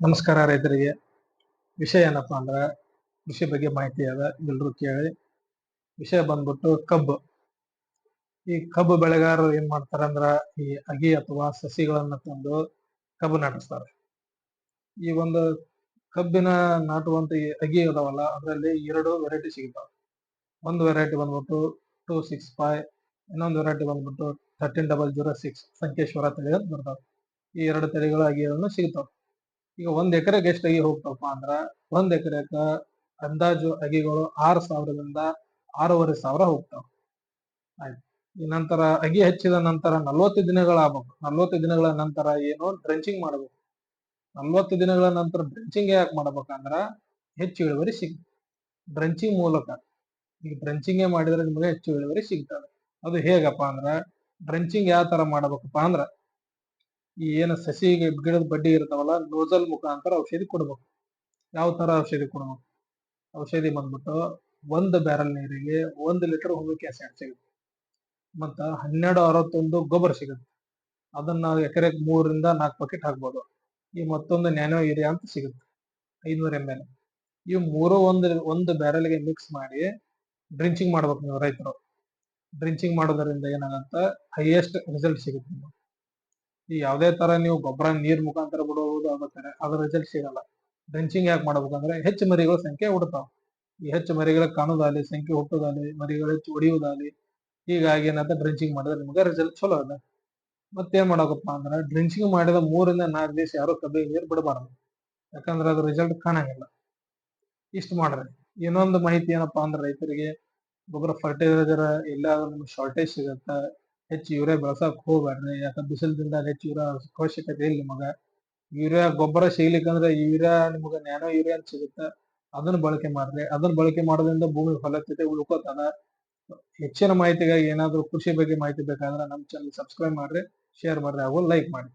ನಮಸ್ಕಾರ ರೈತರಿಗೆ. ವಿಷಯ ಏನಪ್ಪಾ ಅಂದ್ರ ಕೃಷಿ ಬಗ್ಗೆ ಮಾಹಿತಿ ಅದ, ಎಲ್ರು ಕೇಳಿ. ವಿಷಯ ಬಂದ್ಬಿಟ್ಟು ಕಬ್ಬು. ಈ ಕಬ್ಬು ಬೆಳೆಗಾರರು ಏನ್ ಮಾಡ್ತಾರ ಅಂದ್ರ ಈ ಅಗಿ ಅಥವಾ ಸಸಿಗಳನ್ನ ತಂದು ಕಬ್ಬು ನಾಟಿಸ್ತಾರೆ. ಈ ಒಂದು ಕಬ್ಬಿನ ನಾಟುವಂತ ಈ ಅಗಿ ಅದಾವಲ್ಲ, ಅದರಲ್ಲಿ 2 ವೆರೈಟಿ ಸಿಗ್ತಾವ. ಒಂದು ವೆರೈಟಿ ಬಂದ್ಬಿಟ್ಟು 265, ಇನ್ನೊಂದು ವೆರೈಟಿ ಬಂದ್ಬಿಟ್ಟು 13006 ಸಂಕೇಶ್ವರ ತಳಿ ಅಂತ ಬರ್ತಾವ. ಈ 2 ತಳಿಗಳ ಅಗಿಗಳನ್ನು ಸಿಗ್ತಾವ. ಈಗ 1 ಎಕರೆಗೆ ಎಷ್ಟು ಅಗಿ ಹೋಗ್ತಾವಪ್ಪ ಅಂದ್ರ 1 ಎಕರೆಕ ಅಂದಾಜು ಅಗಿಗಳು 6000ದಿಂದ 6500 ಹೋಗ್ತಾವ. ಆಯ್ತು. ಈ ನಂತರ ಅಗಿ ಹಚ್ಚಿದ ನಂತರ 40 ದಿನಗಳಾಗಬೇಕು. 40 ದಿನಗಳ ನಂತರ ಏನು ಡ್ರೆಂಚಿಂಗ್ ಮಾಡಬೇಕು. 40 ದಿನಗಳ ನಂತರ ಡ್ರೆಂಚಿಂಗ್ ಯಾಕೆ ಮಾಡ್ಬೇಕಂದ್ರ ಹೆಚ್ಚು ಇಳುವರಿ ಸಿಗ್ತದೆ ಡ್ರೆಂಚಿಂಗ್ ಮೂಲಕ. ಈಗ ಡ್ರೆಂಚಿಂಗ್ ಮಾಡಿದ್ರೆ ನಿಮಗೆ ಹೆಚ್ಚು ಇಳುವರಿ ಸಿಗ್ತದೆ. ಅದು ಹೇಗಪ್ಪ ಅಂದ್ರ ಡ್ರೆಂಚಿಂಗ್ ಯಾವ ತರ ಮಾಡ್ಬೇಕಪ್ಪ ಅಂದ್ರ ಈ ಏನು ಸಸಿಗೆ ಗಿಡದ ಬಡ್ಡಿ ಇರ್ತಾವಲ್ಲ, ನೋಜಲ್ ಮುಖಾಂತರ ಔಷಧಿ ಕೊಡ್ಬೇಕು. ಯಾವ ತರ ಔಷಧಿ ಕೊಡ್ಬೇಕು? ಔಷಧಿ ಬಂದ್ಬಿಟ್ಟು 1 ಬ್ಯಾರಲ್ ನೀರಿಗೆ 1 ಲೀಟರ್ ಹುಮಿಕ್ ಆಸಿಡ್ ಸಿಗುತ್ತೆ. ಮತ್ತ 1261 ಗೊಬ್ಬರ ಸಿಗುತ್ತೆ. ಅದನ್ನ ನಾವು ಎಕರೆಗೆ 3ರಿಂದ 4 ಬಕೆಟ್ ಹಾಕ್ಬೋದು. ಈ ಮತ್ತೊಂದು ನ್ಯಾನೋ ಯೂರಿಯಾ ಅಂತ ಸಿಗುತ್ತೆ 500 ml. ಇವು ಮೂರು ಒಂದು ಬ್ಯಾರಲ್ಗೆ ಮಿಕ್ಸ್ ಮಾಡಿ ಡ್ರಿಂಚಿಂಗ್ ಮಾಡ್ಬೇಕು ನೀವು ರೈತರು. ಡ್ರಿಂಚಿಂಗ್ ಮಾಡೋದ್ರಿಂದ ಏನಾಗತ್ತ ಹೈಯೆಸ್ಟ್ ರಿಸಲ್ಟ್ ಸಿಗುತ್ತೆ ನಿಮಗೆ. ಈ ಯಾವುದೇ ತರ ನೀವು ಗೊಬ್ಬರ ನೀರ್ ಮುಖಾಂತರ ಬಿಡುವುದು ಅದ್ರ ರಿಸಲ್ಟ್ ಸಿಗಲ್ಲ. ಡ್ರೆಂಚಿಂಗ್ ಯಾಕೆ ಮಾಡ್ಬೇಕಂದ್ರೆ ಹೆಚ್ಚು ಮರಿಗಳ ಸಂಖ್ಯೆ ಹುಡ್ತಾವ. ಈ ಹೆಚ್ಚು ಮರಿಗಳ ಕಾಣುದಾಲಿ, ಸಂಖ್ಯೆ ಹುಟ್ಟುದಾಲಿ, ಮರಿಗಳು ಹೆಚ್ಚು ಹೊಡಿಯುವುದಾಲಿ. ಹೀಗಾಗಿ ಏನಂತ ಡ್ರೆಂಚಿಂಗ್ ಮಾಡಿದ್ರೆ ನಿಮ್ಗೆ ರಿಸಲ್ಟ್ ಚಲೋ ಅದ. ಮತ್ತೇನ್ ಮಾಡಬೇಕಪ್ಪ ಅಂದ್ರೆ ಡ್ರೆಂಚಿಂಗ್ ಮಾಡಿದ 3ರಿಂದ 4 ದಿವಸ ಯಾರು ಕಬ್ಬಿಗೆ ನೀರು ಬಿಡಬಾರ್ದು. ಯಾಕಂದ್ರೆ ಅದ್ರ ರಿಸಲ್ಟ್ ಕಾಣಂಗಿಲ್ಲ. ಇಷ್ಟು ಮಾಡ್ರಿ. ಇನ್ನೊಂದು ಮಾಹಿತಿ ಏನಪ್ಪಾ ಅಂದ್ರೆ ರೈತರಿಗೆ ಗೊಬ್ಬರ ಫರ್ಟಿಲೈಸರ್ ಎಲ್ಲಾದ್ರೂ ನಿಮ್ಗೆ ಶಾರ್ಟೇಜ್ ಸಿಗತ್ತ, ಹೆಚ್ಚು ಯೂರಿಯಾ ಬೆಳಸಕ್ ಹೋಗ್ಬೇಡ್ರಿ. ಯಾಕಂದ್ರೆ ಬಿಸಿಲದಿಂದ ಹೆಚ್ಚು ಯೂರಿಯಾ ಅವಶ್ಯಕತೆ ಇಲ್ಲ ನಿಮಗ. ಯೂರಿಯಾ ಗೊಬ್ಬರ ಸಿಗ್ಲಿಕ್ಕಂದ್ರೆ ಯೂರಿಯಾ ನಿಮ್ಗೆ ನ್ಯಾನೋ ಯೂರಿಯಾ ಅಂತ ಸಿಗುತ್ತೆ, ಅದನ್ನ ಬಳಕೆ ಮಾಡ್ರಿ. ಅದನ್ನ ಬಳಕೆ ಮಾಡೋದ್ರಿಂದ ಭೂಮಿ ಫಲವತ್ತತೆ ಉಳ್ಕೋತದ. ಹೆಚ್ಚಿನ ಮಾಹಿತಿಗಾಗಿ ಏನಾದ್ರು ಕೃಷಿ ಬಗ್ಗೆ ಮಾಹಿತಿ ಬೇಕಾದ್ರೆ ನಮ್ಮ ಚಾನಲ್ ಸಬ್ಸ್ಕ್ರೈಬ್ ಮಾಡ್ರಿ, ಶೇರ್ ಮಾಡ್ರಿ ಹಾಗೂ ಲೈಕ್ ಮಾಡಿ.